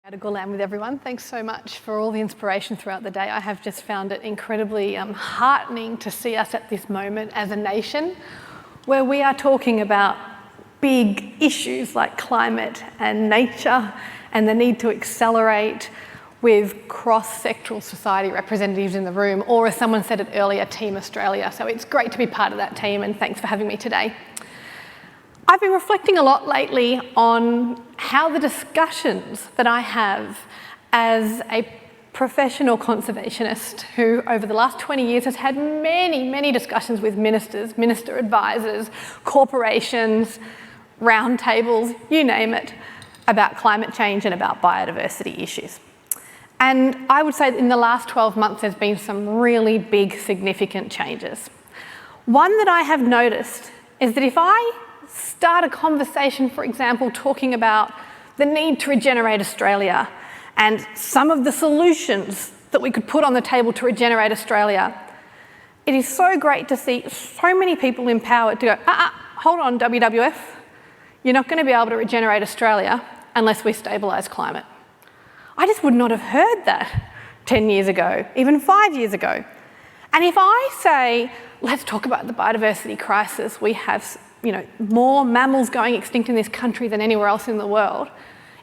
Land with everyone. Thanks so much for all the inspiration throughout the day. I have just found it incredibly heartening to see us at this moment as a nation where we are talking about big issues like climate and nature and the need to accelerate with cross-sectoral society representatives in the room, or as someone said it earlier, Team Australia. So it's great to be part of that team, and thanks for having me today. I've been reflecting a lot lately on how the discussions that I have as a professional conservationist who over the last 20 years has had many discussions with ministers, minister advisors, corporations, roundtables, you name it, about climate change and about biodiversity issues. And I would say that in the last 12 months there's been some really big significant changes. One that I have noticed is that if I start a conversation, for example, talking about the need to regenerate Australia and some of the solutions that we could put on the table to regenerate Australia, it is so great to see so many people empowered to go, hold on, WWF, you're not going to be able to regenerate Australia unless we stabilise climate. I just would not have heard that 10 years ago, even 5 years ago. And if I say, let's talk about the biodiversity crisis, we have more mammals going extinct in this country than anywhere else in the world.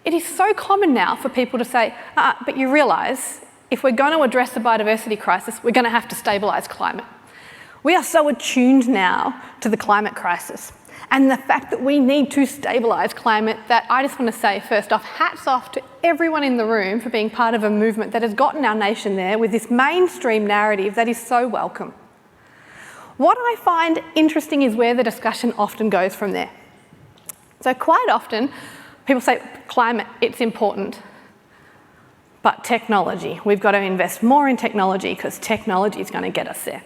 It is so common now for people to say, but you realise, if we're going to address the biodiversity crisis, we're going to have to stabilise climate. We are so attuned now to the climate crisis and the fact that we need to stabilise climate that I just want to say, first off, hats off to everyone in the room for being part of a movement that has gotten our nation there with this mainstream narrative that is so welcome. What I find interesting is where the discussion often goes from there. So quite often, people say, climate, it's important, but technology, we've got to invest more in technology because technology is going to get us there.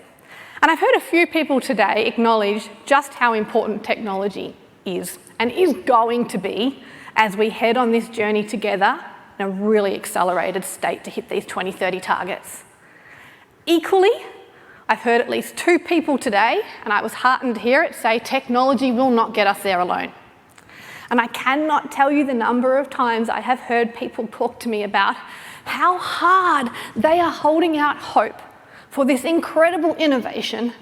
And I've heard a few people today acknowledge just how important technology is and is going to be as we head on this journey together in a really accelerated state to hit these 2030 targets. Equally, I've heard at least two people today, and I was heartened to hear it, say technology will not get us there alone. And I cannot tell you the number of times I have heard people talk to me about how hard they are holding out hope for this incredible innovation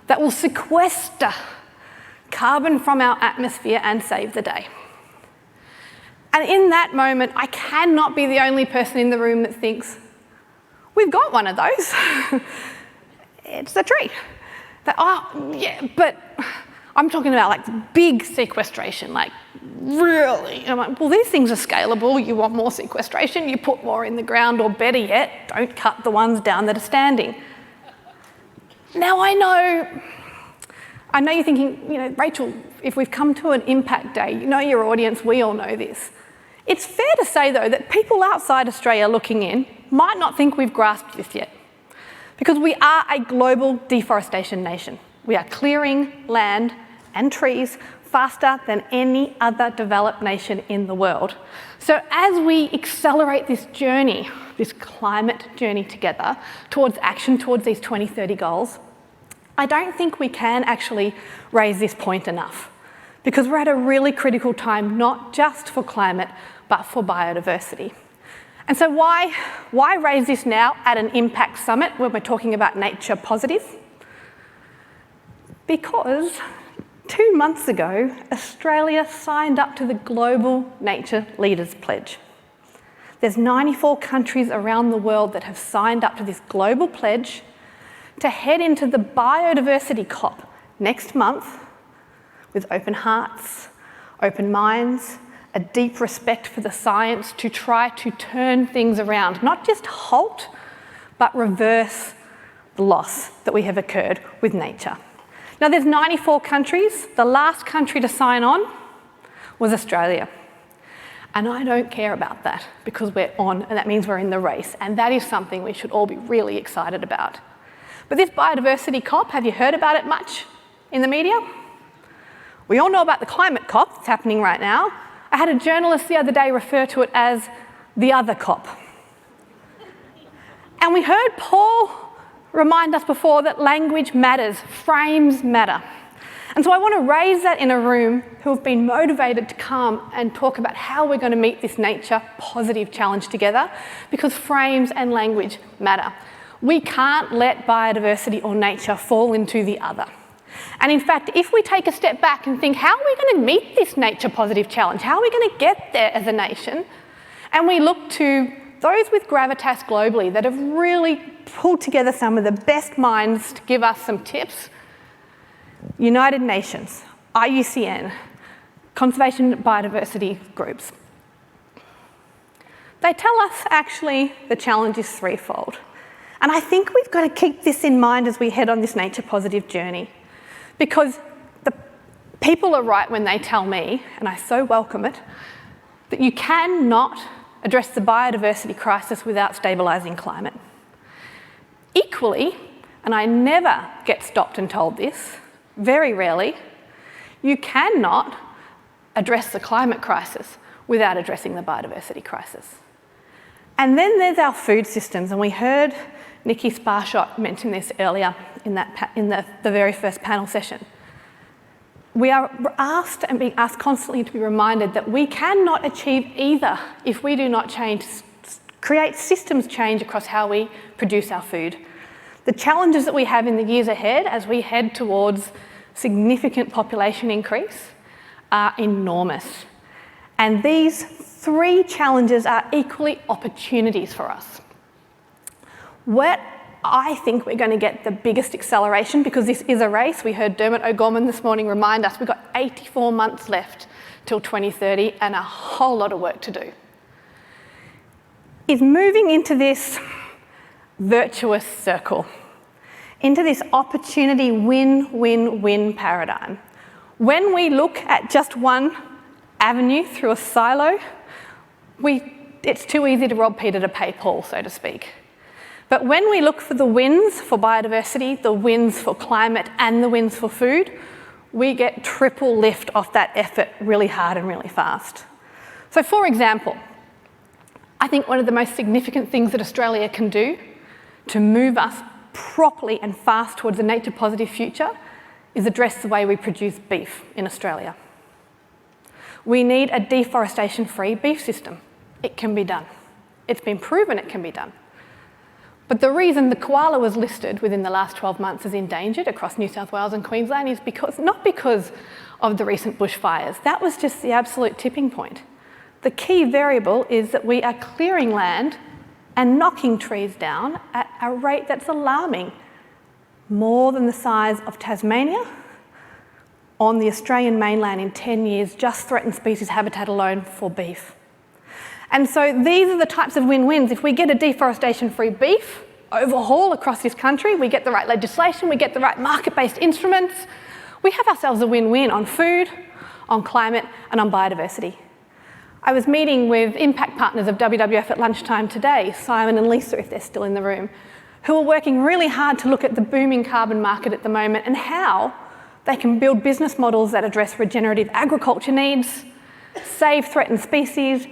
that will sequester carbon from our atmosphere and save the day. And in that moment, I cannot be the only person in the room that thinks, we've got one of those. It's a tree. But I'm talking about like big sequestration, like really. I'm like, well, these things are scalable. You want more sequestration, you put more in the ground, or better yet, don't cut the ones down that are standing. Now I know you're thinking, Rachel, if we've come to an impact day, your audience, we all know this. It's fair to say though that people outside Australia looking in might not think we've grasped this yet. Because we are a global deforestation nation. We are clearing land and trees faster than any other developed nation in the world. So as we accelerate this journey, this climate journey together, towards action, towards these 2030 goals, I don't think we can actually raise this point enough. Because we're at a really critical time, not just for climate, but for biodiversity. And so why raise this now at an impact summit when we're talking about nature positive? Because 2 months ago, Australia signed up to the Global Nature Leaders Pledge. There's 94 countries around the world that have signed up to this global pledge to head into the biodiversity COP next month with open hearts, open minds, a deep respect for the science to try to turn things around, not just halt, but reverse the loss that we have occurred with nature. Now there's 94 countries. The last country to sign on was Australia. And I don't care about that because we're on, and that means we're in the race. And that is something we should all be really excited about. But this biodiversity COP, have you heard about it much in the media? We all know about the climate COP that's happening right now. I had a journalist the other day refer to it as the other COP. And we heard Paul remind us before that language matters, frames matter. And so I want to raise that in a room who have been motivated to come and talk about how we're going to meet this nature positive challenge together, because frames and language matter. We can't let biodiversity or nature fall into the other. And in fact, if we take a step back and think, how are we going to meet this nature positive challenge? How are we going to get there as a nation? And we look to those with gravitas globally that have really pulled together some of the best minds to give us some tips. United Nations, IUCN, conservation biodiversity groups. They tell us actually the challenge is threefold. And I think we've got to keep this in mind as we head on this nature positive journey. Because the people are right when they tell me, and I so welcome it, that you cannot address the biodiversity crisis without stabilising climate. Equally, and I never get stopped and told this, very rarely, you cannot address the climate crisis without addressing the biodiversity crisis. And then there's our food systems, and we heard Nikki Sparshot mention this earlier in the very first panel session. We are asked and being asked constantly to be reminded that we cannot achieve either if we do not create systems change across how we produce our food. The challenges that we have in the years ahead as we head towards significant population increase are enormous. And these three challenges are equally opportunities for us. What I think we're going to get the biggest acceleration, because this is a race. We heard Dermot O'Gorman this morning remind us we've got 84 months left till 2030 and a whole lot of work to do, is moving into this virtuous circle, into this opportunity win-win-win paradigm. When we look at just one avenue through a silo, it's too easy to rob Peter to pay Paul, so to speak. But when we look for the wins for biodiversity, the wins for climate, and the wins for food, we get triple lift off that effort really hard and really fast. So for example, I think one of the most significant things that Australia can do to move us properly and fast towards a nature positive future is address the way we produce beef in Australia. We need a deforestation-free beef system. It can be done. It's been proven it can be done. But the reason the koala was listed within the last 12 months as endangered across New South Wales and Queensland is not because of the recent bushfires. That was just the absolute tipping point. The key variable is that we are clearing land and knocking trees down at a rate that's alarming, more than the size of Tasmania on the Australian mainland in 10 years, just threatened species habitat alone for beef. And so these are the types of win-wins. If we get a deforestation-free beef overhaul across this country, we get the right legislation, we get the right market-based instruments, we have ourselves a win-win on food, on climate, and on biodiversity. I was meeting with impact partners of WWF at lunchtime today, Simon and Lisa, if they're still in the room, who are working really hard to look at the booming carbon market at the moment and how they can build business models that address regenerative agriculture needs, save threatened species,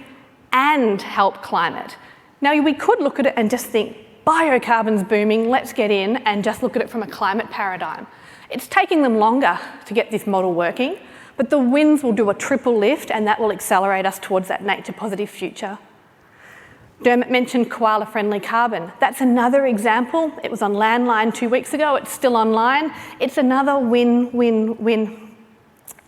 and help climate. Now, we could look at it and just think, biocarbon's booming, let's get in and just look at it from a climate paradigm. It's taking them longer to get this model working, but the wins will do a triple lift and that will accelerate us towards that nature positive future. Dermot mentioned koala-friendly carbon. That's another example. It was on Landline 2 weeks ago. It's still online. It's another win-win-win.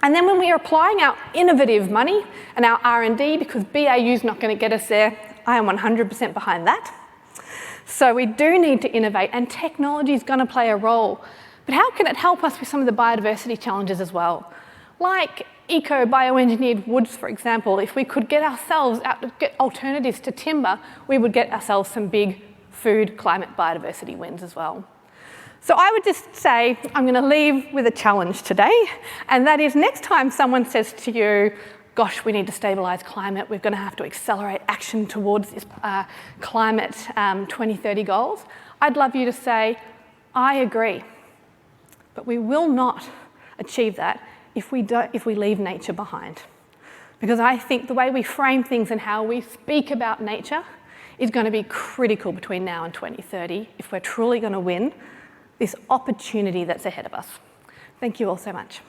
And then when we are applying our innovative money and our R&D, because BAU's not going to get us there, I am 100% behind that. So we do need to innovate, and technology is going to play a role. But how can it help us with some of the biodiversity challenges as well? Like eco-bioengineered woods, for example. If we could get ourselves out to get alternatives to timber, we would get ourselves some big food, climate, biodiversity wins as well. So I would just say I'm going to leave with a challenge today, and that is next time someone says to you, gosh, we need to stabilise climate, we're going to have to accelerate action towards this climate 2030 goals, I'd love you to say, I agree, but we will not achieve that if we leave nature behind. Because I think the way we frame things and how we speak about nature is going to be critical between now and 2030 if we're truly going to win this opportunity that's ahead of us. Thank you all so much.